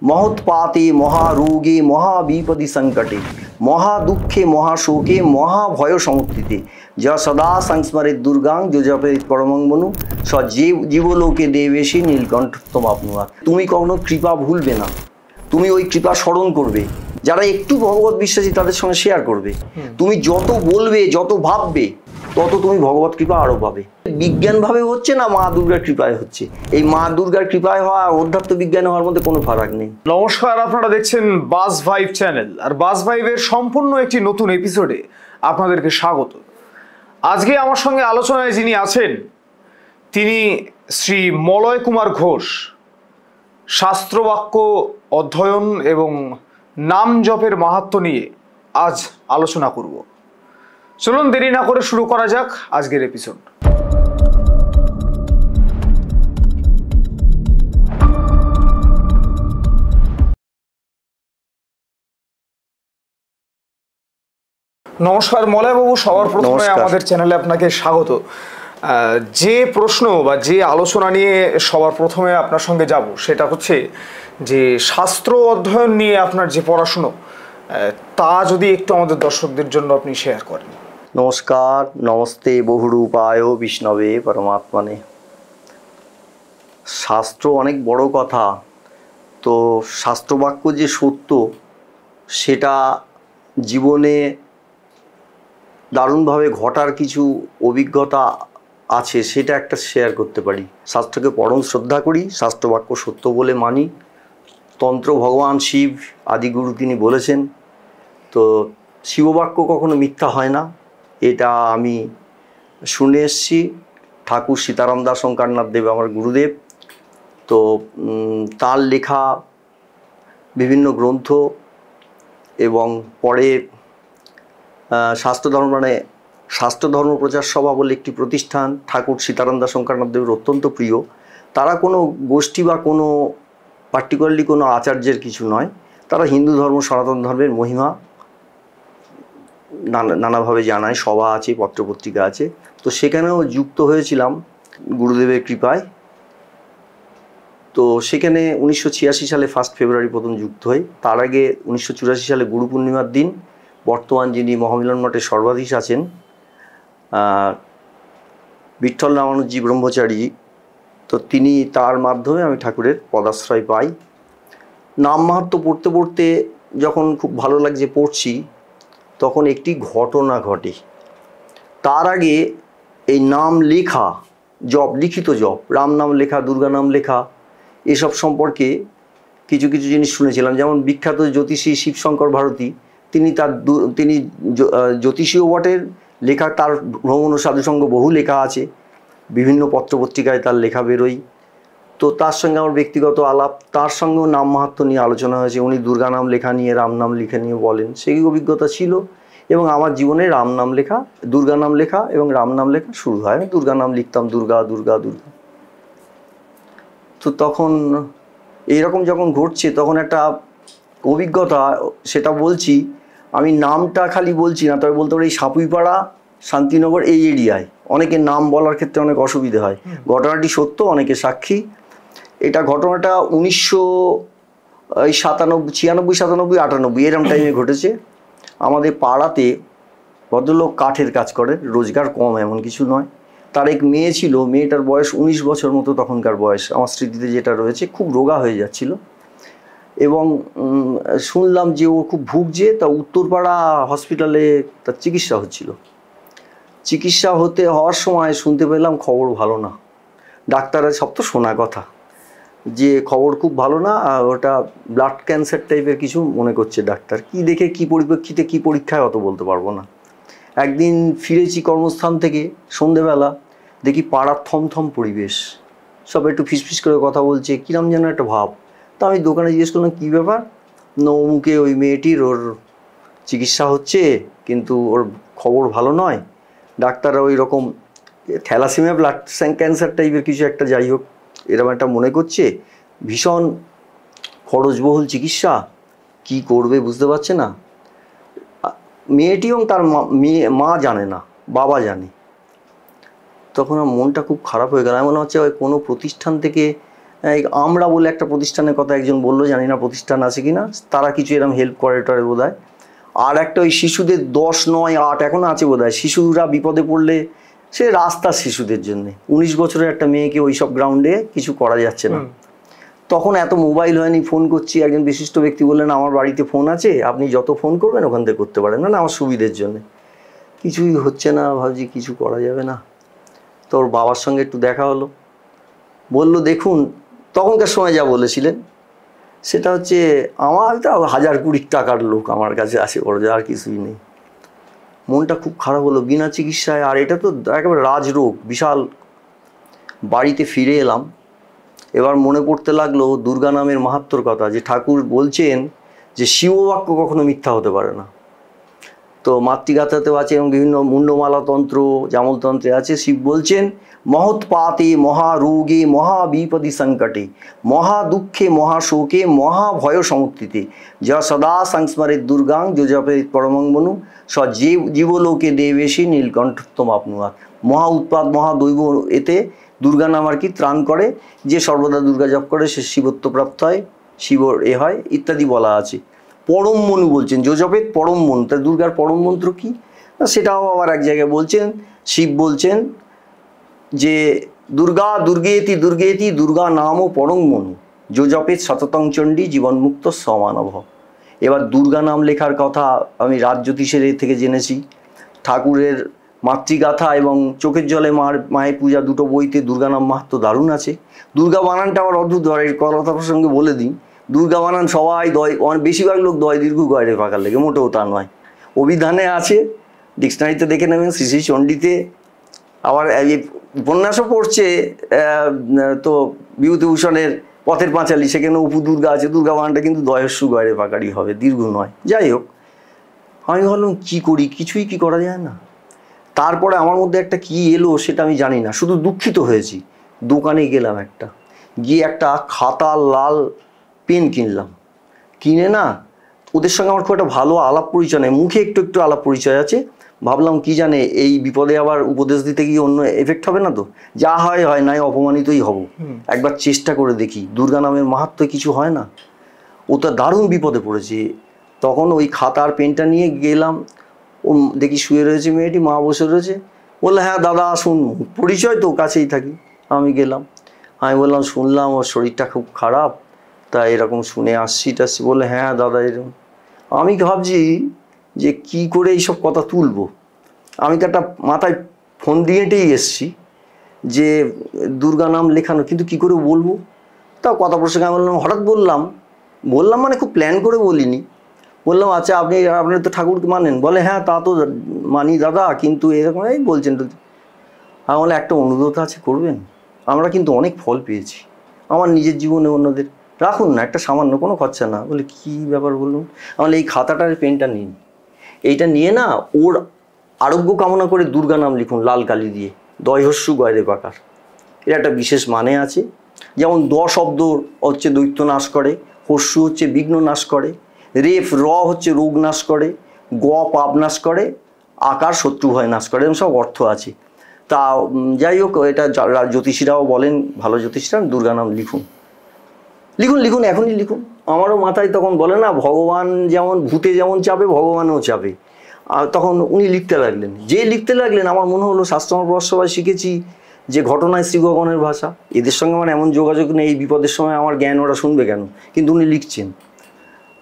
মহৎপাতে মহারোগে মহাবিপদি সংকটে মহাদুঃখে মহাশোকে মহাভয় সমুত্থিতে যা সদা সংস্মরেত দুর্গাং जो जपेत परमं मनु स জীবলোকে দেবেশী নীলকণ্ঠমাপ্নুয়াৎ। তুমি কখনো কৃপা ভুলবে না, তুমি ওই কৃপা স্মরণ করবে, যারা একটু ভগবত বিশ্বাসী তাদের সঙ্গে শেয়ার করবে। তুমি যত বলবে যত ভাববে তত তুমি ভগবত কৃপা আরো পাবে। বিজ্ঞানভাবে হচ্ছে না মা দুর্গার কৃপায় হচ্ছে। এই মা দুর্গার কৃপায় হওয়া আর অধ্যাত্ম বিজ্ঞানে হওয়ার মধ্যে কোনো ফারাক নেই। নমস্কার, আপনারা দেখছেন বাজ ভাইব চ্যানেল, আর বাজ ভাইবের সম্পূর্ণ একটি নতুন এপিসোডে আপনাদেরকে স্বাগত। আজকে আমার সঙ্গে আলোচনায় যিনি আছেন তিনি শ্রী মলয় কুমার ঘোষ। শাস্ত্রবাক্য অধ্যয়ন এবং নাম জপের মাহাত্ম্য নিয়ে আজ আলোচনা করব। চলুন দেরি না করে শুরু করা যাক আজকের এপিসোড। নমস্কার মলয়বাবু, সবার প্রথমে আমাদের চ্যানেলে আপনাকে স্বাগত। যে প্রশ্ন বা যে আলোচনা নিয়ে সবার প্রথমে আপনার সঙ্গে যাব সেটা হচ্ছে যে শাস্ত্র অধ্যয়ন নিয়ে আপনার যে পড়াশুনো, তা যদি একটু আমাদের দর্শকদের জন্য আপনি শেয়ার করেন। নমস্কার, নমস্তে বহুরূপায় বিষ্ণবে পরমাত্মনে। শাস্ত্র অনেক বড় কথা, তো শাস্ত্রবাক্য যে সত্য সেটা জীবনে দারুণভাবে ঘটার কিছু অভিজ্ঞতা আছে, সেটা একটা শেয়ার করতে পারি। শাস্ত্রকে পরম শ্রদ্ধা করি, শাস্ত্রবাক্য সত্য বলে মানি। তন্ত্র ভগবান শিব আদিগুরু তিনি বলেছেন, তো শিববাক্য কখনো মিথ্যা হয় না, এটা আমি শুনে এসছি। ঠাকুর সীতারাম দাস ওঙ্কারনাথ দেব আমার গুরুদেব, তো তার লেখা বিভিন্ন গ্রন্থ এবং পরে শাস্ত্রধর্ম মানে শাস্ত্রধর্ম প্রচার সভা বলে একটি প্রতিষ্ঠান ঠাকুর সীতারাম দাস ওঙ্কারনাথ দেবের অত্যন্ত প্রিয়। তারা কোনো গোষ্ঠী বা কোনো পার্টিকুলারলি কোনো আচার্যের কিছু নয়, তারা হিন্দু ধর্ম সনাতন ধর্মের মহিমা নানাভাবে জানায়। সভা আছে, পত্রপত্রিকা আছে, তো সেখানেও যুক্ত হয়েছিলাম গুরুদেবের কৃপায়। তো সেখানে 1986 সালে 1 ফেব্রুয়ারি প্রথম যুক্ত হই। তার আগে 1984 সালে গুরু পূর্ণিমার দিন বর্তমান যিনি মহামিলন মঠের সর্বাধীশ আছেন বিঠল রামানুজি ব্রহ্মচারী, তো তিনি তার মাধ্যমে আমি ঠাকুরের পদাশ্রয় পাই। নাম মাহাত্ম্য পড়তে পড়তে যখন খুব ভালো লাগছে পড়ছি, তখন একটি ঘটনা ঘটে। তার আগে এই নাম লেখা, জপ, লিখিত জপ, রাম নাম লেখা, দুর্গা নাম লেখা, এসব সম্পর্কে কিছু কিছু জিনিস শুনেছিলাম। যেমন বিখ্যাত জ্যোতিষী শিবশঙ্কর ভারতী, তিনি জ্যোতিষীও বটের, লেখা তার ভ্রমণ ও সাধুসঙ্গ বহু লেখা আছে, বিভিন্ন পত্রপত্রিকায় তার লেখা বেরোয়। তো তার সঙ্গে আমার ব্যক্তিগত আলাপ, তার সঙ্গেও নাম মাহাত্ম্য নিয়ে আলোচনা হয়েছে। উনি দুর্গা নাম লেখা নিয়ে, রাম নাম লেখা নিয়ে বলেন, সেই অভিজ্ঞতা ছিল। এবং আমার জীবনে রাম নাম লেখা, দুর্গা নাম লেখা এবং রাম নাম লেখা শুরু হয়। আমি দুর্গা নাম লিখতাম, দুর্গা দুর্গা দুর্গা। তো তখন এইরকম যখন ঘটছে তখন একটা অভিজ্ঞতা, সেটা বলছি। আমি নামটা খালি বলছি না, তবে বলতে পারি এই সাপুইপাড়া, শান্তিনগর, এই এরিয়ায় অনেকের নাম বলার ক্ষেত্রে অনেক অসুবিধা হয়। ঘটনাটি সত্য, অনেকে সাক্ষী। এটা ঘটনাটা 1996, 97, 98 এরম টাইমে ঘটেছে। আমাদের পাড়াতে ভদ্রলোক কাঠের কাজ করে, রোজগার কম এমন কিছু নয়। তার এক মেয়ে ছিল, মেয়েটার বয়স 19 বছর মতো তখনকার বয়স, আমার স্মৃতিতে যেটা রয়েছে। খুব রোগা হয়ে যাচ্ছিল এবং শুনলাম যে ও খুব ভুগছে। তা উত্তরপাড়া হসপিটালে তার চিকিৎসা হচ্ছিল। চিকিৎসা হওয়ার সময় শুনতে পেলাম খবর ভালো না। ডাক্তারের সব তো শোনা কথা যে খবর খুব ভালো না, ওটা ব্লাড ক্যান্সার টাইপের কিছু মনে করছে ডাক্তার। কি দেখে, কি পরিপ্রেক্ষিতে, কি পরীক্ষায়, অত বলতে পারবো না। একদিন ফিরেছি কর্মস্থান থেকে, সন্ধেবেলা দেখি পাড়ার থমথম পরিবেশ, সব একটু ফিসফিস করে কথা বলছে, কিরম যেন একটা ভাব। তা আমি দোকানে জিজ্ঞেস করলাম কী ব্যাপার। অমুকে ওই মেয়েটির, ওর চিকিৎসা হচ্ছে কিন্তু ওর খবর ভালো নয়। ডাক্তাররা ওই রকম থ্যালাসেমিয়া, ব্লাড ক্যান্সার টাইপের কিছু একটা, যাই হোক এরকম একটা মনে করছে। ভীষণ খরচবহুল চিকিৎসা, কি করবে বুঝতে পারছে না। মেয়েটি এবং তার মা জানে না, বাবা জানে। তখন আমার মনটা খুব খারাপ হয়ে গেল। মনে হচ্ছে ওই কোনো প্রতিষ্ঠান থেকে আমরা বলে একটা প্রতিষ্ঠানের কথা একজন বললো, জানি না প্রতিষ্ঠান আছে কি না, তারা কিছু এরকম হেল্প করে টরে বোধ হয়। আর একটা ওই শিশুদের 10, 9, 8 এখনও আছে বোধ হয়, শিশুরা বিপদে পড়লে সে রাস্তার শিশুদের জন্যে 19 বছরের একটা মেয়েকে ওই সব গ্রাউন্ডে কিছু করা যাচ্ছে না। তখন এত মোবাইল হয়নি, ফোন করছি, একজন বিশিষ্ট ব্যক্তি বললেন আমার বাড়িতে ফোন আছে, আপনি যত ফোন করবেন ওখান থেকে করতে পারেন, না আমার সুবিধের জন্য। কিছুই হচ্ছে না, ভাবছি কিছু করা যাবে না। তোর বাবার সঙ্গে একটু দেখা হলো, বললো দেখুন, তখনকার সময় যা বলেছিলেন সেটা হচ্ছে আমার তো 1000-20 টাকার লোক আমার কাছে আছে, বড় আর কিছুই নেই। মনটা খুব খারাপ হলো, বিনা চিকিৎসায়, আর এটা তো একেবারে রাজরোগ বিশাল। বাড়িতে ফিরে এলাম, এবার মনে পড়তে লাগলো দুর্গা নামের মাহাত্ম্যর কথা, যে ঠাকুর বলছেন যে শিববাক্য কখনো মিথ্যা হতে পারে না। তো মাতৃগাথাতেও আছে এবং বিভিন্ন মুন্ডমালা তন্ত্র, জামলতন্ত্রে আছে, শিব বলছেন মহৎপাতে মহারোগে মহাবিপদি সংকটে মহাদুঃখে মহাশোকে মহাভয় সমুত্থিতে যা সদা সংস্মরে দুর্গাং যো জপে পরমং মনু স জীবলোকে দেবেশী নীলকণ্ঠত্বম আপনুয়াত। মহা উৎপাত মহাদৈব এতে দুর্গা নাম আর কি ত্রাণ করে, যে সর্বদা দুর্গা জপ করে সে শিবত্ব প্রাপ্ত হয়, শিবর হয় ইত্যাদি বলা আছে। পরম মনু বলছেন, যো জপে পরম মনু, তা দুর্গার পরম মন্ত্র কি না সেটাও আবার এক জায়গায় বলছেন। শিব বলছেন যে দুর্গা দুর্গেতি দুর্গেতি দুর্গা নামও পরম মনু যো জপে শততং চণ্ডী জীবনমুক্ত সমানভ। এবার দুর্গা নাম লেখার কথা আমি রাজজ্যোতিষের থেকে জেনেছি। ঠাকুরের মাতৃগাথা এবং চোখের জলে মায়ের পূজা দুটো বইতে দুর্গা নাম মাহাত্ম্য দারুণ আছে। দুর্গা বানানটা আবার অদ্ভুত, এর কথা প্রসঙ্গে বলে দিই, দুর্গা বানান সবাই বেশিরভাগ লোক দয় দীর্ঘ গয়রে ফাঁকার লেগে, মোটেও তা নয়। অভিধানে আছে, ডিকশনারিতে দেখে নেবেন, শ্রী শ্রী চণ্ডীতে, আবার উপন্যাসও পড়ছে তো বিভূতিভূষণের পথের পাঁচালী, সেখানে অপু দুর্গা আছে, দুর্গা বানানটা কিন্তু দয়স্যু গয়রে ফাঁকারই হবে, দীর্ঘ নয়। যাই হোক, আমি ভাবলাম কী করি, কিছুই কি করা যায় না। তারপরে আমার মধ্যে একটা কি এলো সেটা আমি জানি না, শুধু দুঃখিত হয়েছি। দোকানে গেলাম, গিয়ে একটা খাতা লাল পেন কিনলাম। কিনে না, ওদের সঙ্গে আমার খুব একটা ভালো আলাপ পরিচয় নেই, মুখে একটু একটু আলাপ পরিচয় আছে। ভাবলাম কি জানে এই বিপদে আবার উপদেশ দিতে গিয়ে অন্য এফেক্ট হবে না তো, যা হয় হয়, নাই অপমানিতই হব, একবার চেষ্টা করে দেখি, দুর্গা নামের মাহাত্ম্য কিছু হয় না। ও তো দারুণ বিপদে পড়েছে। তখন ওই খাতার পেনটা নিয়ে গেলাম, ও দেখি শুয়ে রয়েছে মেয়েটি, মা বসে রয়েছে। বললো হ্যাঁ দাদা আসুন, পরিচয় তো কাছেই থাকি। আমি গেলাম, আমি বললাম শুনলাম ওর শরীরটা খুব খারাপ, তা এরকম শুনে আসছি টাসছি। বললে হ্যাঁ দাদা এরকম। আমি ভাবছি যে কি করে এইসব কথা তুলবো। আমি তো একটা মাথায় ফোন দিয়েটেই এসছি যে দুর্গা নাম লেখানো, কিন্তু কি করে বলবো। তাও কথা প্রসঙ্গে আমি বললাম, হঠাৎ বললাম মানে খুব প্ল্যান করে বলিনি। বললাম আচ্ছা আপনি তো ঠাকুরকে মানেন? বলে হ্যাঁ তা তো মানি দাদা, কিন্তু এরকম এই বলছেন তো। আমি বলে একটা অনুরোধ আছে, করবেন? আমরা কিন্তু অনেক ফল পেয়েছি আমার নিজের জীবনে, অন্যদের রাখুন না, একটা সামান্য কোনো খরচা না। বলে কী ব্যাপার বলুন? আমার এই খাতাটার পেনটা নিন, এইটা নিয়ে না ওর আরোগ্য কামনা করে দুর্গা নাম লিখুন লাল কালি দিয়ে, দয়হস্যু গয়রে পাকার। এর একটা বিশেষ মানে আছে। যেমন শব্দ হচ্ছে দৈত্য নাশ করে, হস্যু হচ্ছে বিঘ্ন নাশ করে, রেফ হচ্ছে রোগ নাশ করে, পাপ নাশ করে, আকার শত্রু ভয় নাশ করে, এরকম সব অর্থ আছে। তা যাই হোক, এটা জ্যোতিষীরাও বলেন, ভালো জ্যোতিষীরা, দুর্গা নাম লিখুন লিখুন, এখনই লিখুন। আমারও মাথায় তখন বলে না, ভগবান যেমন ভূতে যেমন চাপে, ভগবানও চাপে। আর তখন উনি লিখতে লাগলেন, আমার মনে হলো শাস্ত্রমর সবাই শিখেছি যে ঘটনায় শ্রী ভগবানের ভাষা, এদের সঙ্গে আমার এমন যোগাযোগ নেই, এই বিপদের সময় আমার জ্ঞান ওরা শুনবে কেন, কিন্তু উনি লিখছেন।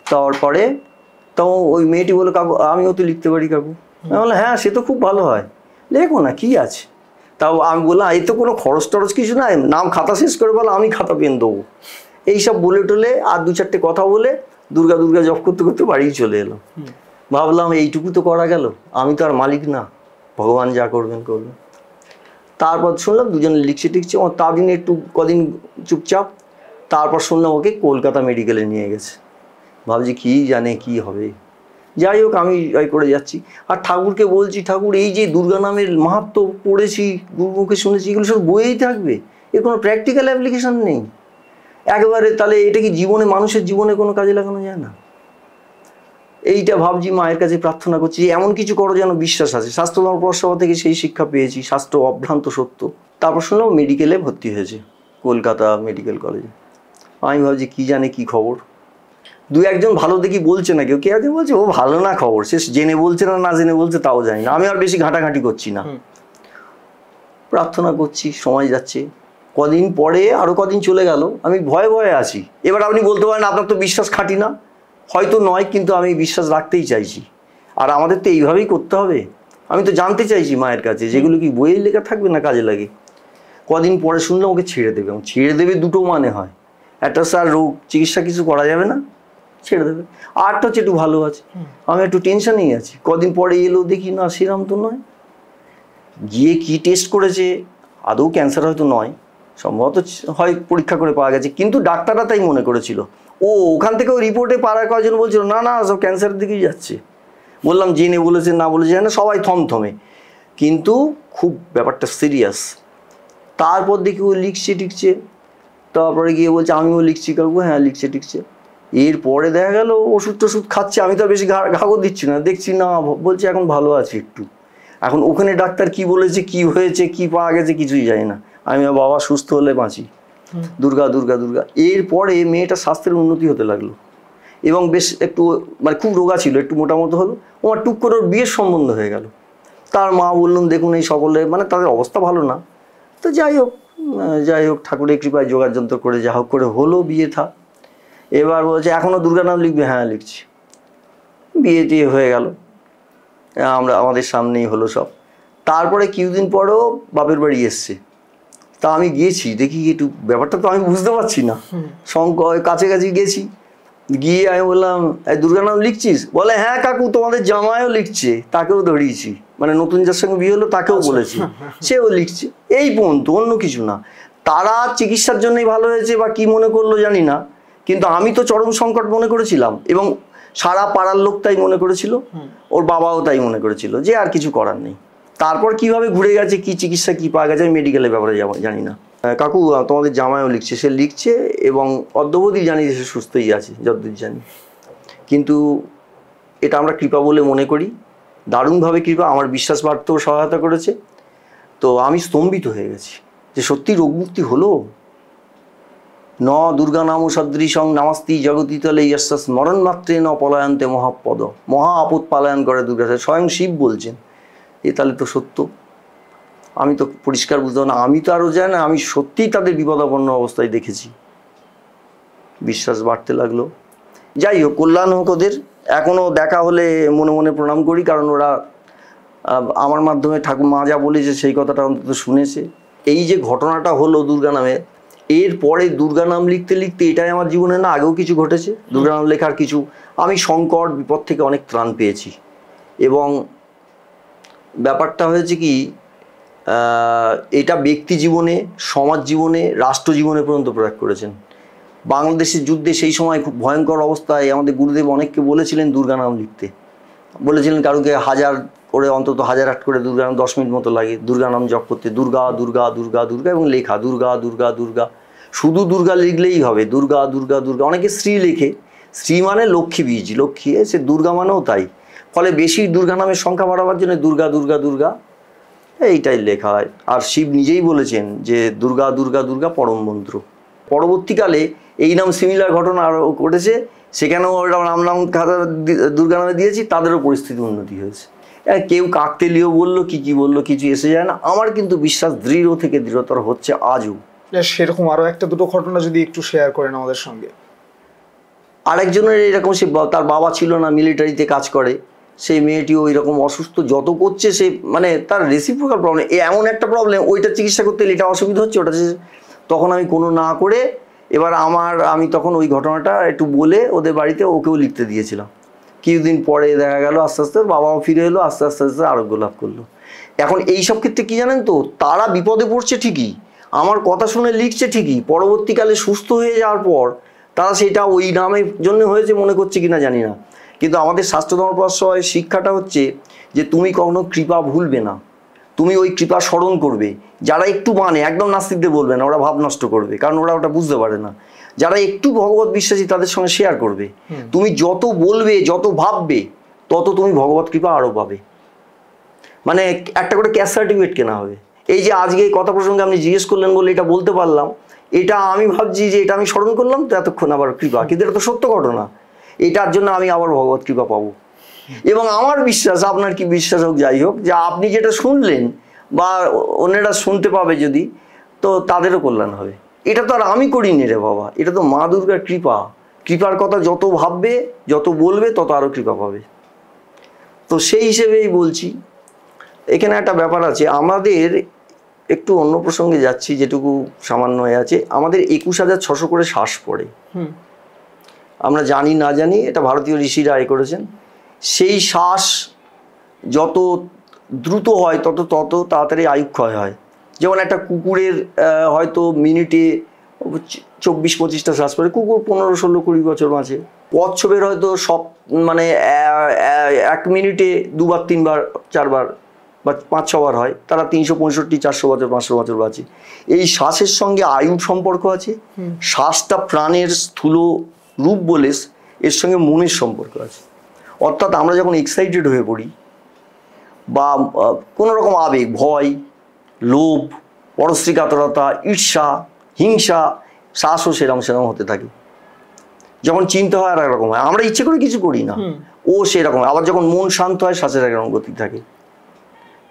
তারপরে তখন ওই মেয়েটি বলে কাকু আমিও তো লিখতে পারি কাকু। আমি বললাম হ্যাঁ সে তো খুব ভালো হয়, লেখো না কি আছে। তাও আমি বললাম এই তো কোনো খরচ টরচ কিছু নাই, নাম খাতা শেষ করে বলো আমি খাতা পেন দেবো। এইসব বলে টলে আর 2-4টে কথা বলে দুর্গা জপ করতে করতে বাড়ি চলে এলো। ভাবলাম এইটুকু তো করা গেল, আমি তো আর মালিক না, ভগবান যা করবেন। তারপর শুনলাম দুজনে লিখছে টিকছে, তার দিনে একটু কদিন চুপচাপ। তারপর শুনলাম ওকে কলকাতা মেডিকেলে নিয়ে গেছে। ভাবছি কি জানে কি হবে। যাই হোক, আমি করে যাচ্ছি আর ঠাকুরকে বলছি, ঠাকুর এই যে দুর্গা নামের মাহাত্ম্য পড়েছি, গুরুমুখে শুনেছি, এগুলো সব বইয়েই থাকবে, এর কোনো প্র্যাকটিক্যাল অ্যাপ্লিকেশন নেই একেবারে। তাহলে এটা কি জীবনে, মানুষের জীবনে কোনো কাজে লাগানো যায় না? এইটা ভাবছি, মায়ের কাছে প্রার্থনা করছি এমন কিছু করো যেন বিশ্বাস আছে। স্বাস্থ্য ধর্ম পরসভা থেকে সেই শিক্ষা পেয়েছি, স্বাস্থ্য অভ্রান্ত সত্য। তারপর শুনলাম মেডিকেলে ভর্তি হয়েছে, কলকাতা মেডিকেল কলেজে। আমি ভাবছি কী জানে কী খবর, দু একজন ভালো দেখি বলছে না, কেউ একজন বলছে ও ভালো না খবর, সে জেনে বলছে না জেনে বলছে তাও জানি না। আমি আর বেশি ঘাঁটাঘাঁটি করছি না, প্রার্থনা করছি, সময় যাচ্ছে। কদিন পরে আরও কদিন চলে গেল, আমি ভয়ে ভয়ে আছি। এবার আপনি বলতে পারেন আপনার তো বিশ্বাস খাঁটি না, হয়তো নয়, কিন্তু আমি বিশ্বাস রাখতেই চাইছি। আর আমাদের তো এইভাবেই করতে হবে। আমি তো জানতে চাইছি মায়ের কাছে, যেগুলো কি বইয়ে লেখা থাকবে না কাজে লাগে। কদিন পরে শুনলাম ওকে ছেড়ে দেবে। ছেড়ে দেবে দুটো মানে হয়, একটা স্যার রোগ চিকিৎসা কিছু করা যাবে না, ছেড়ে দেবে। আরটা হচ্ছে একটু ভালো আছে, আমি একটু টেনশনেই আছি। কদিন পরে এলো, দেখি না সেরকম তো নয়। গিয়ে কি টেস্ট করেছে, আদৌ ক্যান্সার হয়তো নয়, সম্ভবত হয় পরীক্ষা করে পাওয়া গেছে, কিন্তু ডাক্তাররা তাই মনে করেছিল। ওখান থেকে ওই রিপোর্টে পাড়ার কয়েকজন বলছিল না না সব ক্যান্সারের দিকেই যাচ্ছে। বললাম জেনে বলেছে না বলেছে না, সবাই থমথমে, কিন্তু খুব ব্যাপারটা সিরিয়াস। তারপর দেখি ও লিখছে টিকছে, তারপরে গিয়ে বলছে আমিও লিখছি কাকু, হ্যাঁ লিখছে টিকছে। এরপরে দেখা গেল ওষুধ টষুধ খাচ্ছে, আমি তো বেশি ঘাগর দিচ্ছি না, দেখছি না বলছে এখন ভালো আছি একটু। এখন ওখানে ডাক্তার কি বলেছে, কি হয়েছে, কি পাওয়া গেছে কিছুই জানি না। আমি বাবা সুস্থ হলে বাঁচি, দুর্গা দুর্গা দুর্গা। এরপরে মেয়েটার স্বাস্থ্যের উন্নতি হতে লাগলো, এবং বেশ একটু মানে খুব রোগা ছিল, একটু মোটামুটি হলো। আমার টুক করে ওর বিয়ের সম্বন্ধ হয়ে গেল। তার মা বললাম দেখুন এই সকলে মানে তাদের অবস্থা ভালো না, তো যাই হোক ঠাকুরের কৃপায় জোগাড় যন্ত্র করে যা হোক করে হলো বিয়ে থা। এবার বলছে এখনও দুর্গা নাম লিখবে, হ্যাঁ লিখছি। বিয়ে টিয়ে হয়ে গেল, আমাদের সামনেই হলো সব। তারপরে কিছুদিন পরেও বাপের বাড়ি এসছে। তা আমি গিয়েছি, দেখি একটু ব্যাপারটা তো আমি বুঝতে পারছি না, কাছাকাছি গেছি। গিয়ে আমি বললাম এই দুর্গা নাম লিখছিস? বলে হ্যাঁ কাকু তোমাদের জামাইও লিখছে, তাকেও ধরিয়েছি, মানে নতুন যার সঙ্গে বিয়ে হলো তাকেও বলেছি, সেও লিখছে। এই পর্যন্ত, অন্য কিছু না। তারা চিকিৎসার জন্যই ভালো হয়েছে বা কি মনে করলো জানি না, কিন্তু আমি তো চরম সংকট মনে করেছিলাম, এবং সারা পাড়ার লোক তাই মনে করেছিল, ওর বাবাও তাই মনে করেছিল, যে আর কিছু করার নেই। তারপর কিভাবে ঘুরে গেছে, কি চিকিৎসা কি পাওয়া গেছে, আমি মেডিকেলের ব্যাপারে জানি না। কাকু তোমাদের জামাইও লিখছে, সে লিখছে, এবং অদ্যবধি জানি যে সে সুস্থই আছে যতদূর জানি। কিন্তু এটা আমরা কৃপা বলে মনে করি, দারুণভাবে কৃপা, আমার বিশ্বাস বাড়তেও সহায়তা করেছে। তো আমি স্তম্ভিত হয়ে গেছি যে সত্যি রোগমুক্তি হলো। ন দুর্গা নাম সদৃশং নামাস্তি জগতিতলে ইয়াস্যাস স্মরণ মাত্রে ন পলায়ন্তে মহাপদ। মহা আপদ পালায়ন করে দুর্গা, স্বয়ং শিব বলছেন। এ তাহলে তো সত্য, আমি তো পরিষ্কার বুঝতাম না, আমি তো আরও জানি না, আমি সত্যিই তাদের বিপদাপন্ন অবস্থায় দেখেছি। বিশ্বাস বাড়তে লাগলো। যাই হোক, কল্যাণ হোক ওদের। এখনও দেখা হলে মনে মনে প্রণাম করি, কারণ ওরা আমার মাধ্যমে ঠাকুর মা যা বলেছে সেই কথাটা অন্তত শুনেছে। এই যে ঘটনাটা হলো দুর্গা নামে, এরপরে দুর্গা নাম লিখতে লিখতে এটাই আমার জীবনে না আগেও কিছু ঘটেছে, দুর্গা নাম লেখার কিছু, আমি সংকট বিপদ থেকে অনেক ত্রাণ পেয়েছি। এবং ব্যাপারটা হয়েছে কি, এটা ব্যক্তি জীবনে, সমাজ জীবনে, রাষ্ট্র জীবনে পর্যন্ত প্রয়োগ করেছেন। বাংলাদেশের যুদ্ধে সেই সময় খুব ভয়ঙ্কর অবস্থায় আমাদের গুরুদেব অনেককে বলেছিলেন দুর্গা নাম লিখতে, বলেছিলেন কারোকে 1000 করে, অন্তত 1008 করে দুর্গা নাম 10 মিনিট মতো লাগে দুর্গা নাম জপ করতে, দুর্গা দুর্গা দুর্গা দুর্গা, এবং লেখা দুর্গা দুর্গা দুর্গা, শুধু দুর্গা লিখলেই হবে, দুর্গা দুর্গা দুর্গা। অনেকে শ্রী লেখে, শ্রী মানে লক্ষ্মী বীজ, লক্ষ্মী, সে দুর্গা মানেও তাই। ফলে বেশি দুর্গা নামের সংখ্যা বাড়াবার জন্য দুর্গা দুর্গা দুর্গা এইটাই লেখা হয়। আর শিব নিজেই বলেছেন যে দুর্গা দুর্গা দুর্গা পরম মন্ত্র। পরবর্তীকালে এই নাম সিমিলার ঘটনা আরও ঘটেছে, সেখানেও ওরা নাম খাতা দুর্গা নামে দিয়েছি, তাদেরও পরিস্থিতি উন্নতি হয়েছে। কেউ কাকতেলিও বললো, কি বললো, কিছু এসে যায় না। আমার কিন্তু বিশ্বাস দৃঢ় থেকে দৃঢ়তর হচ্ছে আজও। সেরকম আরও একটা দুটো ঘটনা যদি একটু শেয়ার করেন আমাদের সঙ্গে। আরেকজনের এরকম, সে তার বাবা ছিল না, মিলিটারিতে কাজ করে, সেই মেয়েটিও ওইরকম অসুস্থ, যত করছে সে মানে তার রেসিপ্রোকাল প্রবলেম, এমন একটা প্রবলেম, ওইটা চিকিৎসা করতে এটা অসুবিধা হচ্ছে, ওটা তখন আমি কোনো না করে এবার আমি তখন ওই ঘটনাটা একটু বলে ওদের বাড়িতে ওকেও লিখতে দিয়েছিলাম। কিছুদিন পরে দেখা গেল আস্তে আস্তে বাবাও ফিরে এলো, আস্তে আস্তে আস্তে আরোগ্য লাভ করলো। এখন এই সব ক্ষেত্রে কী জানেন তো, তারা বিপদে পড়ছে ঠিকই, আমার কথা শুনে লিখছে ঠিকই, পরবর্তীকালে সুস্থ হয়ে যাওয়ার পর তারা সেটা ওই নামের জন্য হয়েছে মনে করছে কিনা জানি না। কিন্তু আমাদের শাস্ত্র ধর্মপ্রশ্রয় শিক্ষাটা হচ্ছে যে তুমি কখনো কৃপা ভুলবে না, তুমি ওই কৃপা স্মরণ করবে। যারা একটু মানে, একদম নাস্তিকদের বলবে না, ওরা ভাব নষ্ট করবে, কারণ ওরা ওটা বুঝতে পারে না। যারা একটু ভগবত বিশ্বাসী তাদের সঙ্গে শেয়ার করবে। তুমি যত বলবে, যত ভাববে, তত তুমি ভগবত কৃপা আরও পাবে। মানে একটা করে ক্যাশ সার্টিফিকেট কেনা হবে। এই যে আজকে এই কথা প্রসঙ্গে আপনি জিজ্ঞেস করলেন বলে এটা বলতে পারলাম, এটা আমি ভাবছি যে এটা আমি স্মরণ করলাম তো এতক্ষণ আবার কৃপা, কিন্তু এটা তো সত্য ঘটনা, এটার জন্য আমি আবার ভগবত কৃপা পাবো। এবং আমার বিশ্বাস, আপনার কি বিশ্বাস হোক যাই হোক, যে আপনি যেটা শুনলেন বা অন্যরা শুনতে পাবে যদি, তো তাদেরও কল্যাণ হবে। এটা তো আর আমি করিনি রে বাবা, এটা তো মা দুর্গার কৃপা। কৃপার কথা যত ভাববে, যত বলবে, তত আরও কৃপা পাবে। তো সেই হিসেবেই বলছি। এখানে একটা ব্যাপার আছে, আমাদের একটু অন্য প্রসঙ্গে যাচ্ছি, যেটুকু সামান্য হয়ে আছে, আমাদের 21,600 করে শ্বাস পড়ে। আমরা জানি না জানি, এটা ভারতীয় ঋষিরা এ করেছেন। সেই শ্বাস যত দ্রুত হয় তত তাড়াতাড়ি আয়ুক্ষয় হয়। যেমন একটা কুকুরের হয়তো মিনিটে 24-25টা শ্বাস পড়ে, কুকুর 15-16-20 বছর বাঁচে। কচ্ছপের হয়তো সব মানে 1 মিনিটে 2বার 3বার 4বার বা 5-6 বার হয়, তারা 365-400 বছর 500 বছর বাঁচে। এই শ্বাসের সঙ্গে আয়ুর সম্পর্ক আছে। শ্বাসটা প্রাণের স্থূল রূপ বলে এর সঙ্গে মনের সম্পর্ক আছে। অর্থাৎ আমরা যখন এক্সাইটেড হয়ে পড়ি বা কোনো রকম আবেগ, ভয়, লোভ, পরশ্রী কাতরতা, ঈর্ষা, হিংসা, শ্বাসও সেরম হতে থাকে। যখন চিন্তা হয় আর একরকম হয়, আমরা ইচ্ছে করে কিছু করি না, ও সেরকম। আবার যখন মন শান্ত হয়, শ্বাসের একরকম গতি থাকে।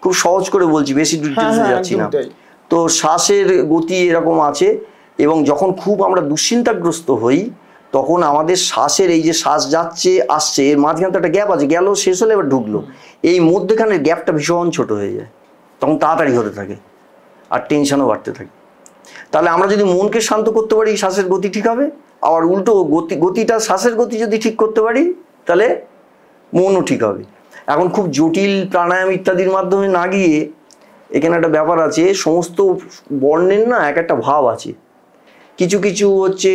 খুব সহজ করে বলছি, বেশি ডিটেলসে যাচ্ছি না। তো শ্বাসের গতি এরকম আছে। এবং যখন খুব আমরা দুশ্চিন্তাগ্রস্ত হই, তখন আমাদের শ্বাসের এই যে শ্বাস যাচ্ছে আসছে, এর মাঝখানে তো একটা গ্যাপ আছে, গেল শেষ হলে এবার ঢুকলো, এই মধ্যেখানের গ্যাপটা ভীষণ ছোট হয়ে যায়, তখন তাড়াতাড়ি হতে থাকে আর টেনশনও বাড়তে থাকে। তাহলে আমরা যদি মনকে শান্ত করতে পারি, শ্বাসের গতি ঠিক হবে। আবার উল্টো গতিটা, শ্বাসের গতি যদি ঠিক করতে পারি, তাহলে মনও ঠিক হবে। এখন খুব জটিল প্রাণায়াম ইত্যাদির মাধ্যমে না গিয়ে, এখানে একটা ব্যাপার আছে, সমস্ত বর্ণের না এক একটা ভাব আছে। কিছু কিছু হচ্ছে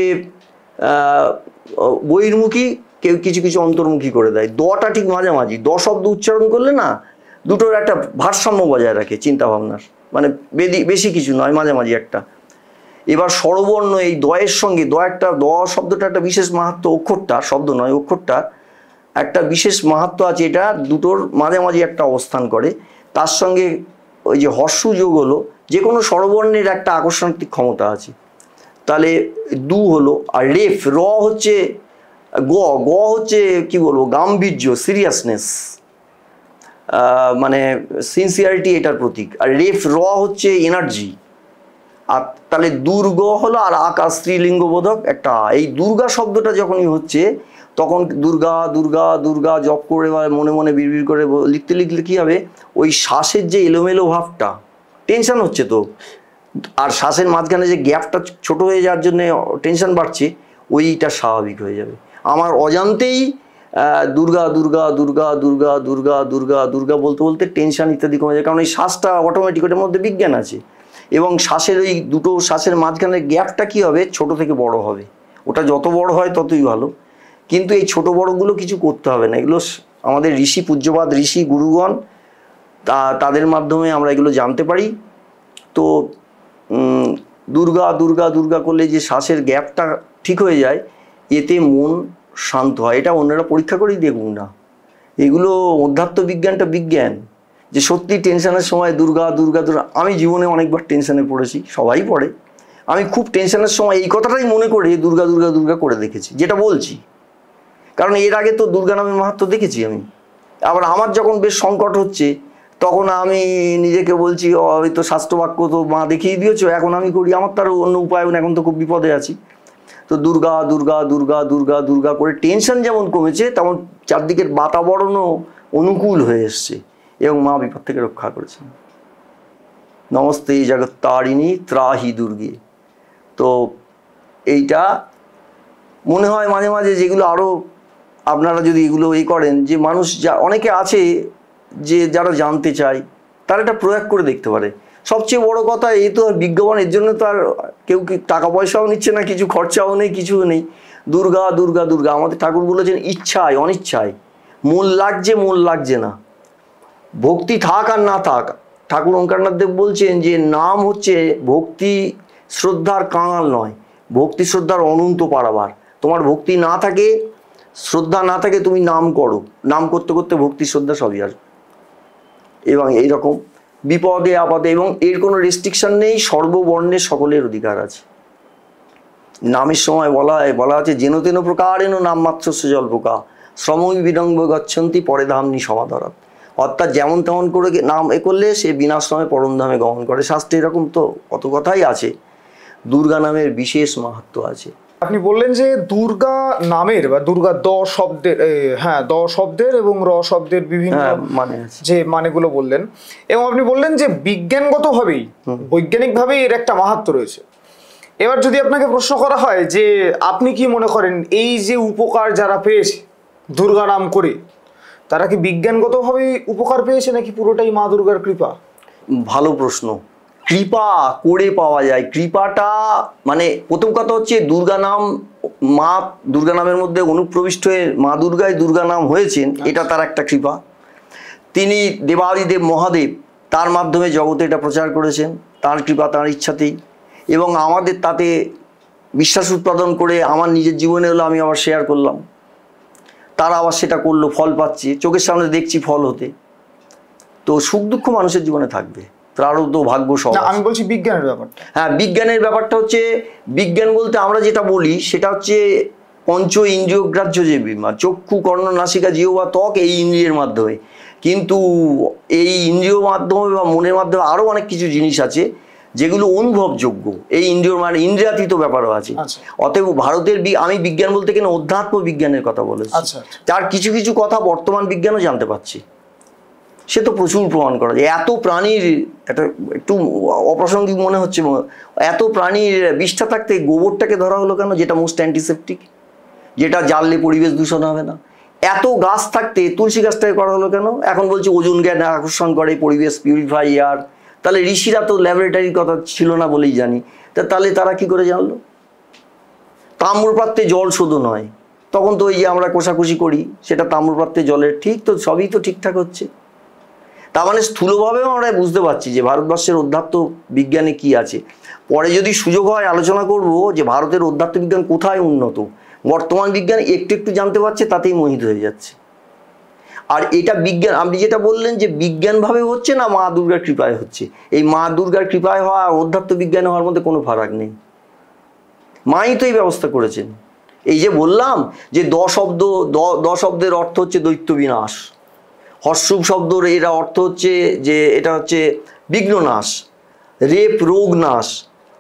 বহির্মুখী, কেউ কিছু কিছু অন্তর্মুখী করে দেয়। দটা ঠিক মাঝামাঝি, দ শব্দ উচ্চারণ করলে না দুটোর একটা ভারসাম্য বজায় রাখে চিন্তাভাবনার, মানে বেশি কিছু নয়, মাঝামাঝি একটা। এবার স্বরবর্ণ এই দয়ের সঙ্গে, দ শব্দটা একটা বিশেষ মাহাত্ম, অক্ষরটা শব্দ নয়, অক্ষরটা একটা বিশেষ মাহাত্ম আছে, এটা দুটোর মাঝামাঝি একটা অবস্থান করে। তার সঙ্গে ওই যে হর্ষ যোগ হলো, যে কোনো স্বরবর্ণের একটা আকর্ষণাত্মক ক্ষমতা আছে। তাহলে দু হলো। আর রেফ, র হচ্ছে গ হচ্ছে কি বলবো, গাম্ভীর্য, সিরিয়াসনেস, মানে সিনসিয়ারিটি, এটার প্রতীক। আর রেফ, র হচ্ছে এনার্জি। আর তাহলে দুর্গ হলো, আর আকাশ স্ত্রীলিঙ্গ বোধক একটা। এই দুর্গা শব্দটা যখনই হচ্ছে, তখন দুর্গা দুর্গা দুর্গা জপ করে বা মনে মনে বিড়বিড় করে লিখতে লিখলে কী হবে, ওই শ্বাসের যে এলোমেলো ভাবটা, টেনশন হচ্ছে তো, আর শ্বাসের মাঝখানে যে গ্যাপটা ছোট হয়ে যাওয়ার জন্য টেনশন বাড়ছে, ওইটা স্বাভাবিক হয়ে যাবে। আমার অজান্তেই দুর্গা দুর্গা দুর্গা দুর্গা দুর্গা দুর্গা দুর্গা বলতে বলতে টেনশন ইত্যাদি কমে যায়, কারণ এই শ্বাসটা অটোমেটিক, ওটার মধ্যে বিজ্ঞান আছে। এবং শ্বাসের ওই দুটো শ্বাসের মাঝখানের গ্যাপটা কী হবে, ছোট থেকে বড় হবে। ওটা যত বড় হয় ততই ভালো। কিন্তু এই ছোট বড়গুলো কিছু করতে হবে না, এগুলো আমাদের ঋষি, পূজ্যপাদ ঋষি গুরুগণ, তাদের মাধ্যমে আমরা এগুলো জানতে পারি। তো দুর্গা দুর্গা দুর্গা করলে যে শ্বাসের গ্যাপটা ঠিক হয়ে যায়, এতে মন শান্ত হয়। এটা অন্যরা পরীক্ষা করেই দেখুন না, এগুলো অধ্যাত্ম বিজ্ঞানটা বিজ্ঞান, যে সত্যি টেনশনের সময় দুর্গা দুর্গা দুর্গা। আমি জীবনে অনেকবার টেনশনে পড়েছি, সবাই পড়ে। আমি খুব টেনশনের সময় এই কথাটাই মনে করে দুর্গা দুর্গা দুর্গা করে দেখেছি, যেটা বলছি। কারণ এর আগে তো দুর্গা নামের মাহাত্ম্য দেখেছি আমি। আবার আমার যখন বেশ সংকট হচ্ছে, তখন আমি নিজেকে বলছি, ওই তো শাস্ত্রবাক্য তো মা দেখিয়ে দিয়েছো, এখন আমি করি, আমার তার অন্য উপায়, এখন তো খুব বিপদে আছি। তো দুর্গা দুর্গা দুর্গা দুর্গা দুর্গা করে টেনশন যেমন কমেছে, তেমন চারদিকের বাতাবরণও অনুকূল হয়ে এসছে, এবং মা বিপদ থেকে রক্ষা করেছেন। নমস্তে জগত্তারিণী ত্রাহি দুর্গে। তো এইটা মনে হয় মাঝে মাঝে, যেগুলো আরও আপনারা যদি এগুলো করেন, যে মানুষ অনেকে আছে যে যারা জানতে চায়, তারা এটা প্রয়োগ করে দেখতে পারে। সবচেয়ে বড় কথা, এই তো বিজ্ঞাপন, এর জন্য তো আর কেউ টাকা পয়সাও নিচ্ছে না, কিছু খরচাও নেই, কিছুও নেই। দুর্গা দুর্গা দুর্গা, আমাদের ঠাকুর বলেছেন ইচ্ছায় অনিচ্ছায়, মন লাগছে মন লাগছে না, ভক্তি থাক আর না থাক। ঠাকুর ওঙ্কারনাথ দেব বলছেন যে নাম হচ্ছে ভক্তি শ্রদ্ধার কাঙাল নয়, ভক্তি শ্রদ্ধার অনন্ত পারাবার। তোমার ভক্তি না থাকে, শ্রদ্ধা না থাকে, তুমি নাম করো, নাম করতে করতে ভক্তি শ্রদ্ধা সবই আসবে। এবং এইরকম বিপদে আপদে, এবং এর কোনো রেস্ট্রিকশন নেই, সর্ববর্ণের সকলের অধিকার আছে। নামের সময় বলা আছে যেন তেন প্রকারেণ নামমাত্রস্য জল্পকা শ্রমই বিলম্ব গচ্ছন্তি পরে ধামনি সমাদরাৎ। অর্থাৎ যেমন তেমন করে নাম করলে সে বিনাশ্রমে পরমধামে গমন করে। শাস্ত্রে এরকম তো কত কথাই আছে। দুর্গা নামের বিশেষ মাহাত্ম্য আছে। আপনি বললেন যে দুর্গা নামের বা দুর্গা দ শব্দের এবং র শব্দের বিভিন্ন মানে আছে, যে মানেগুলো বললেন, এবং আপনি বললেন যে বিজ্ঞানগতভাবেই বৈজ্ঞানিকভাবেই এর একটা মাহাত্ম্য রয়েছে। এবার যদি আপনাকে প্রশ্ন করা হয় যে আপনি কি মনে করেন এই যে উপকার যারা পেয়েছে দুর্গা নাম করে, তারা কি বিজ্ঞানগতভাবেই উপকার পেয়েছে নাকি পুরোটাই মা দুর্গার কৃপা? ভালো প্রশ্ন। কৃপা করে পাওয়া যায়। কৃপাটা মানে প্রথম কথা হচ্ছে দুর্গা নাম, মা দুর্গা নামের মধ্যে অনুপ্রবিষ্ট হয়ে মা দুর্গায় দুর্গা নাম হয়েছেন, এটা তার একটা কৃপা। তিনি দেবাদিদেব মহাদেব, তার মাধ্যমে জগতে এটা প্রচার করেছেন, তার কৃপা, তার ইচ্ছাতেই। এবং আমাদের তাতে বিশ্বাস উৎপাদন করে আমার নিজের জীবনে হলো আমি আবার শেয়ার করলাম, তারা আবার সেটা করলো, ফল পাচ্ছে, চোখের সামনে দেখছি ফল হতে। তো সুখ দুঃখ মানুষের জীবনে থাকবে, তারও তো ভাগ্য সব। আমি বলছি বিজ্ঞানের ব্যাপারটা। হ্যাঁ, বিজ্ঞানের ব্যাপারটা হচ্ছে, বিজ্ঞান বলতে আমরা যেটা বলি সেটা হচ্ছে পঞ্চ ইন্দ্রিয়গ্রাহ্য যে বিমা, চক্ষু কর্ণ নাসিকা জিহ্বা ত্বক, এই ইন্দ্রিয়ের মাধ্যমে। কিন্তু এই ইন্দ্রিয় মাধ্যমে বা মনের মাধ্যমে আরও অনেক কিছু জিনিস আছে যেগুলো অনুভবযোগ্য। এই ইন্দ্রিয় মানে ইন্দ্রিয়াতীত ব্যাপারও আছে। অতএব ভারতের আমি বিজ্ঞান বলতে কিনা অধ্যাত্ম বিজ্ঞানের কথা বলেছি। তার কিছু কিছু কথা বর্তমান বিজ্ঞানও জানতে পারছি। সে তো প্রচুর প্রমাণ করা যায়। এত প্রাণীর, একটা একটু অপ্রাসঙ্গিক মনে হচ্ছে, এত প্রাণীর বিষ্ঠা থাকতে গোবরটাকে ধরা হলো কেন, যেটা মোস্ট অ্যান্টিসেপটিক, যেটা জ্বাললে পরিবেশ দূষণ হবে না। এত গাছ থাকতে তুলসী গাছটাকে করা হলো কেন? এখন বলছে ওজোন গ্যাস আকর্ষণ করে, পরিবেশ পিউরিফাই এয়ার। তাহলে ঋষিরা তো ল্যাবরেটরির কথা ছিল না বলেই জানি, তাহলে তারা কি করে জানলো? তাম্রপাত্রে জল শোধন হয়, তখন তো ওই যে আমরা কোষাকুষি করি, সেটা তাম্রপাত্রে জলের, ঠিক তো সবই তো ঠিকঠাক হচ্ছে। তার মানে স্থূলভাবেও আমরা বুঝতে পারছি যে ভারতবর্ষের অধ্যাত্ম বিজ্ঞানে কি আছে। পরে যদি সুযোগ হয় আলোচনা করব যে ভারতের অধ্যাত্ম বিজ্ঞান কোথায় উন্নত। বর্তমান বিজ্ঞান একটু একটু জানতে পারছে, তাতেই মোহিত হয়ে যাচ্ছে। আর এটা বিজ্ঞান, আপনি যেটা বললেন যে বিজ্ঞানভাবে হচ্ছে না মা দুর্গার কৃপায় হচ্ছে, এই মা দুর্গার কৃপায় হওয়া আর অধ্যাত্ম বিজ্ঞানে হওয়ার মধ্যে কোনো ফারাক নেই। মাই তো এই ব্যবস্থা করেছেন। এই যে বললাম যে দ শব্দের অর্থ হচ্ছে দৈত্য বিনাশ, হর্ষুভ শব্দের এরা অর্থ হচ্ছে যে এটা হচ্ছে বিঘ্ন নাশ, রেপ রোগ নাশ,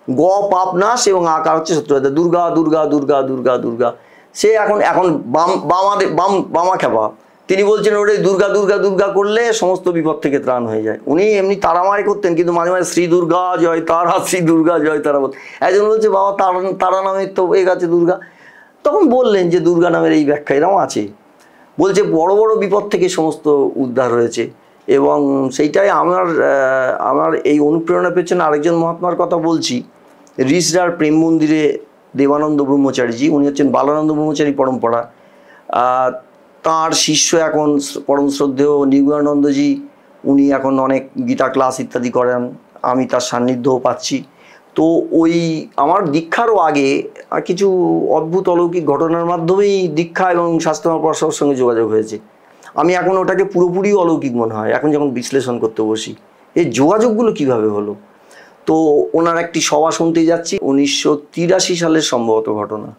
গ পাপ নাশ, এবং আকার হচ্ছে শত্রুতা। দুর্গা দুর্গা দুর্গা দুর্গা দুর্গা। সে এখন বামা খেপা, তিনি বলছেন ওরে দুর্গা দুর্গা দুর্গা করলে সমস্ত বিপদ থেকে ত্রাণ হয়ে যায়। উনি এমনি তারামায় করতেন, কিন্তু মাঝে মাঝে শ্রী দুর্গা জয় তারা, শ্রী দুর্গা জয় তারা বলতেন। একজন বলছে বাবা তারা নামের তো এ আছে দুর্গা, তখন বললেন যে দুর্গা নামের এই ব্যাখ্যা এরকম আছে। বলছে বড় বড় বিপদ থেকে সমস্ত উদ্ধার হয়েছে। এবং সেইটাই আমার এই অনুপ্রেরণা পেয়েছেন আরেকজন মহাত্মার কথা বলছি, রিসরার প্রেম মন্দিরে দেবানন্দ ব্রহ্মচারীজি, উনি হচ্ছেন বালানন্দ ব্রহ্মচারী পরম্পরা। তাঁর শিষ্য এখন পরম শ্রদ্ধেয় নিগুণানন্দজি, উনি এখন অনেক গীতা ক্লাস ইত্যাদি করেন, আমি তার সান্নিধ্যও পাচ্ছি। তো ওই আমার দীক্ষারও আগে কিছু অদ্ভুত অলৌকিক ঘটনার মাধ্যমেই দীক্ষা এবং স্বাস্থ্য পরামর্শের সঙ্গে যোগাযোগ হয়েছে। আমি এখন ওটাকে পুরোপুরি অলৌকিক মনে হয় এখন যখন বিশ্লেষণ করতে বসি, এই যোগাযোগগুলো কিভাবে হলো। তো ওনার একটি সভা শুনতে যাচ্ছি, 1983 সালের সম্ভবত ঘটনা।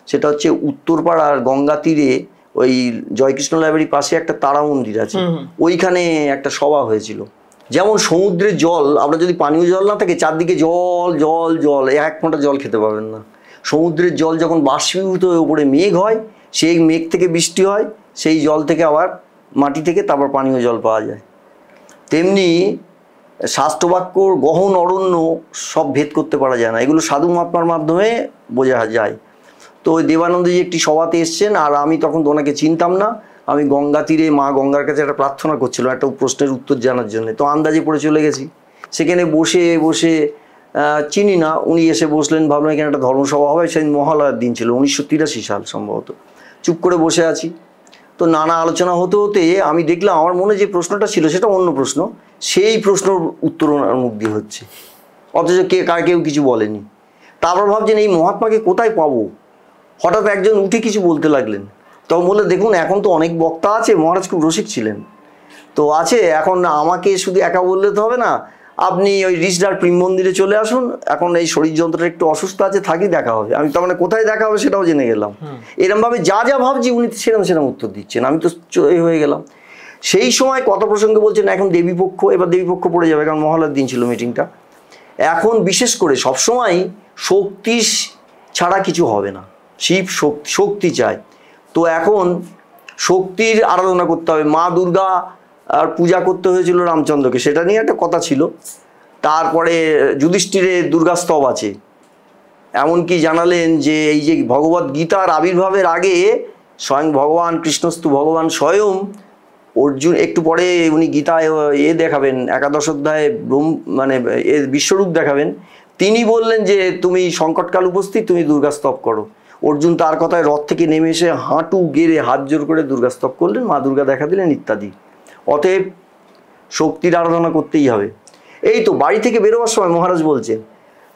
সেটা হচ্ছে উত্তরপাড়ার গঙ্গা তীরে ওই জয়কৃষ্ণ লাইব্রেরির পাশে একটা তারা মন্দির আছে, ওইখানে একটা সভা হয়েছিল। যেমন সমুদ্রের জল, আমরা যদি পানীয় জল না থাকে, চারদিকে জল জল জল, এক ফোঁটা জল খেতে পাবেন না। সমুদ্রের জল যখন বাষ্পীভূত হয়ে উপরে মেঘ হয়, সেই মেঘ থেকে বৃষ্টি হয়, সেই জল থেকে আবার মাটি থেকে তারপর পানীয় জল পাওয়া যায়। তেমনি শাস্ত্রবাক্যর গহন অরণ্য সব ভেদ করতে পারা যায় না, এগুলো সাধু মহাত্মার মাধ্যমে বোঝা যায়। তো ওই দেবানন্দজি একটি সভাতে এসছেন, আর আমি তখন ওনাকে চিনতাম না। আমি গঙ্গা তীরে মা গঙ্গার কাছে একটা প্রার্থনা করছিলাম একটা প্রশ্নের উত্তর জানার জন্য। তো আন্দাজে পড়ে চলে গেছি, সেখানে বসে বসে চিনি না, উনি এসে বসলেন, ভাবলাম এখানে একটা ধর্মসভা হবে। সেই মহালয়ার দিন ছিল, 1983 সাল সম্ভবত। চুপ করে বসে আছি, তো নানা আলোচনা হতে হতে আমি দেখলাম আমার মনে যে প্রশ্নটা ছিল সেটা অন্য প্রশ্ন, সেই প্রশ্নের উত্তর ওনার মুখ দিয়ে হচ্ছে, অথচ কেউ কিছু বলেনি। তারপর ভাবছেন এই মহাত্মাকে কোথায় পাবো। হঠাৎ একজন উঠে কিছু বলতে লাগলেন, তখন বলে দেখুন এখন তো অনেক বক্তা আছে, মহারাজ খুব রসিক ছিলেন, তো আছে এখন আমাকে শুধু একা বললে তো হবে না, আপনি ওই রিচডার প্রেম মন্দিরে চলে আসুন, এখন এই শরীর যন্ত্রটা একটু অসুস্থ আছে, থাকি, দেখা হবে। আমি তার মানে কোথায় দেখা হবে সেটাও জেনে গেলাম। এরমভাবে যা যা ভাবছি উনি সেরকম উত্তর দিচ্ছেন, আমি তো হয়ে গেলাম। সেই সময় কথা প্রসঙ্গে বলছেন এখন দেবীপক্ষ, এবার দেবীপক্ষ পড়ে যাবে, কারণ মহালয়ার দিন ছিল মিটিংটা। এখন বিশেষ করে সবসময় শক্তি ছাড়া কিছু হবে না, শিব শক্তি চায়। তো এখন শক্তির আরাধনা করতে হবে। মা দুর্গা আর পূজা করতে হয়েছিল রামচন্দ্রকে, সেটা নিয়ে একটা কথা ছিল। তারপরে যুধিষ্ঠিরের দুর্গাস্তব আছে, এমনকি জানালেন যে এই যে ভগবদ গীতার আবির্ভাবের আগে স্বয়ং ভগবান কৃষ্ণস্তু ভগবান স্বয়ং অর্জুন, একটু পরে উনি গীতায় দেখাবেন, একাদশ অধ্যায়ে মানে বিশ্বরূপ দেখাবেন। তিনি বললেন যে তুমি সংকটকাল উপস্থিত, তুমি দুর্গাস্তব করো। অর্জুন তার কথায় রথ থেকে নেমে এসে হাঁটু গেড়ে হাত জোর করে দুর্গাস্তব করলেন, মা দুর্গা দেখা দিলেন ইত্যাদি। অতএব শক্তির আরাধনা করতেই হবে। এই তো বাড়ি থেকে বেরোবার সময় মহারাজ বলছেন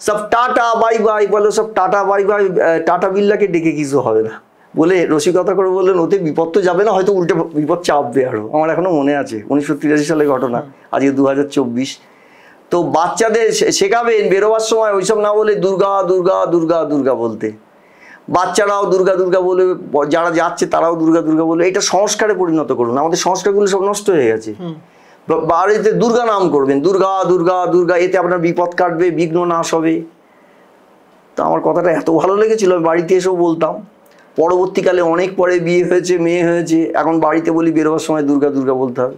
সব টাটা বাই বাই, বলো সব টাটা বাই বাই, টাটা বিল্লাকে ডেকে কিছু হবে না বলে রসিকতা করে বললেন ওতে বিপদ তো যাবে না, হয়তো উল্টে বিপদ চাপবে আরো। আমার এখনো মনে আছে 1983 সালের ঘটনা, আজকে 2024। তো বাচ্চাদের শেখাবেন বেরোবার সময় ওইসব না বলে দুর্গা দুর্গা দুর্গা দুর্গা বলতে, বাচ্চারাও দুর্গা দুর্গা বলে, যারা যাচ্ছে তারাও দুর্গা দুর্গা বলে। এটা সংস্কারে পরিণত করুন, আমাদের সংস্কারগুলো সব নষ্ট হয়ে গেছে। বাড়িতে দুর্গা নাম করবেন, দুর্গা দুর্গা দুর্গা, এতে আপনার বিপদ কাটবে, বিঘ্ন নাশ হবে। তো আমার কথাটা এত ভালো লেগেছিল, বাড়িতে এসেও বলতাম। পরবর্তীকালে অনেক পরে বিয়ে হয়েছে, মেয়ে হয়েছে, এখন বাড়িতে বলি বেরোবার সময় দুর্গা দুর্গা বলতে হবে।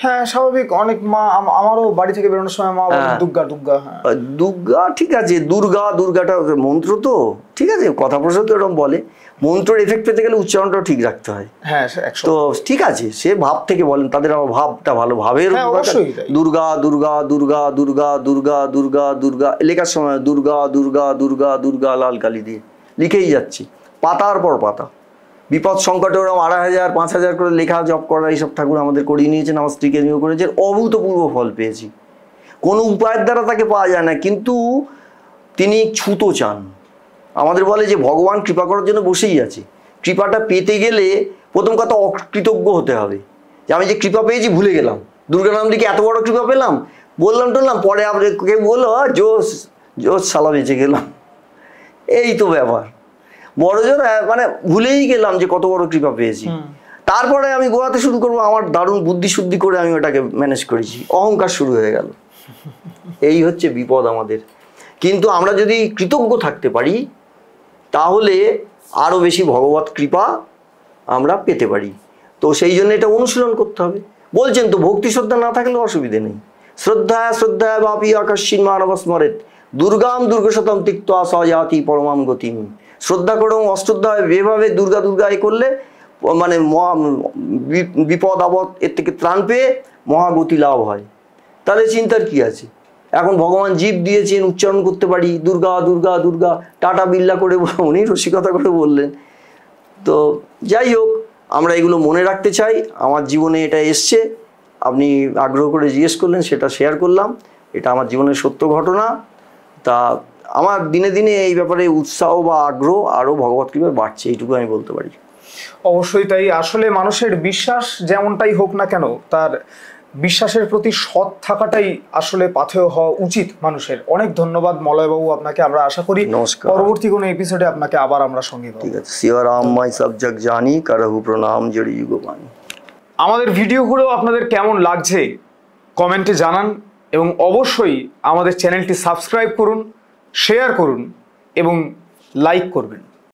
হ্যাঁ স্বাভাবিক, অনেক মা, আমারও বাড়ি থেকে বেরোনোর সময় মা বলে দুর্গা দুর্গা। হ্যাঁ দুর্গা ঠিক আছে, দুর্গা দুর্গাটা মন্ত্র তো ঠিক আছে, কথা প্রসঙ্গ এরকম বলে, মন্ত্রের এফেক্ট পেতে গেলে উচ্চারণটাও ঠিক রাখতে হয়। হ্যাঁ তো ঠিক আছে, সে ভাব থেকে বলেন, তাদের আবার ভাবটা ভালো, ভাবের দুর্গা দুর্গা দুর্গা দুর্গা দুর্গা দুর্গা দুর্গা লেখার সময় দুর্গা দুর্গা দুর্গা দুর্গা লাল কালি দিয়ে লিখেই যাচ্ছি, পাতার পর পাতা। বিপদ সংকটে ওরকম 2500 5000 করে লেখা জপ করা, এইসব ঠাকুর আমাদের করিয়ে নিয়েছেন, আমার স্ত্রীকে নিয়েও করেছেন, অভূতপূর্ব ফল পেয়েছি। কোনো উপায়ের দ্বারা তাকে পাওয়া যায় না, কিন্তু তিনি ছুতো চান। আমাদের বলে যে ভগবান কৃপা করার জন্য বসেই আছে, কৃপাটা পেতে গেলে প্রথম কথা অকৃতজ্ঞ হতে হবে, যে আমি যে কৃপা পেয়েছি ভুলে গেলাম, দুর্গা নাম দিকে এত বড় কৃপা পেলাম, বললাম টললাম, পরে আপনার কেউ বললো জোস জোস সালা বেঁচে গেলাম। এই তো ব্যাপার, বড় জোর মানে ভুলেই গেলাম যে কত বড় কৃপা পেয়েছি। তারপরে আমি গোয়াতে শুরু করবো, আমার দারুণ বুদ্ধি শুদ্ধি করে আমি ওটাকে ম্যানেজ করেছি, অহংকার শুরু হয়ে গেল। এই হচ্ছে বিপদ আমাদের। কিন্তু আমরা যদি কৃতজ্ঞ থাকতে পারি তাহলে আরো বেশি ভগবত কৃপা আমরা পেতে পারি। তো সেই জন্য এটা অনুশীলন করতে হবে। বলছেন তো ভক্তি শ্রদ্ধা না থাকলে অসুবিধে নেই। শ্রদ্ধায় শ্রদ্ধায় বাপি আকাশীন মানব স্মরেত দুর্গাম দুর্গশতম তিক্তা সজাতি পরমাম গতিম। শ্রদ্ধা করো, অশ্রদ্ধা এভাবে দুর্গা দুর্গা করলে মানে বিপদ আপদ এর থেকে ত্রাণ পেয়ে মহাগতি লাভ হয়। তাহলে চিন্তার কি আছে? এখন ভগবান জীব দিয়েছেন, উচ্চারণ করতে পারি দুর্গা দুর্গা দুর্গা, টাটা বিল্লা করে উনি রসিকতা করে বললেন। তো যাই হোক, আমরা এগুলো মনে রাখতে চাই। আমার জীবনে এটা এসছে, আপনি আগ্রহ করে জিজ্ঞেস করলেন, সেটা শেয়ার করলাম। এটা আমার জীবনের সত্য ঘটনা। তা আমার দিনে দিনে এই ব্যাপারে উৎসাহ বা আগ্রহ আরও ভগবত কৃপায় বাড়ছে, এইটুকু আমি বলতে পারি। অবশ্যই তাই। আসলে মানুষের বিশ্বাস যেমনটাই হোক না কেন, তার বিশ্বাসের প্রতি সৎ থাকাটাই আসলে পাথেয় হওয়া উচিত মানুষের। অনেক ধন্যবাদ মলয়বাবু আপনাকে। আমরা আশা করি পরবর্তী কোনো এপিসোডে আপনাকে আবার আমরা সঙ্গে পাবো। ঠিক আছে। শিবরাম মাই সব জগ জানি, করহু প্রণাম জড়ি যুগবাণী। আমাদের ভিডিওগুলো আপনাদের কেমন লাগছে কমেন্টে জানান, এবং অবশ্যই আমাদের চ্যানেলটি সাবস্ক্রাইব করুন, শেয়ার করুন এবং লাইক করবেন।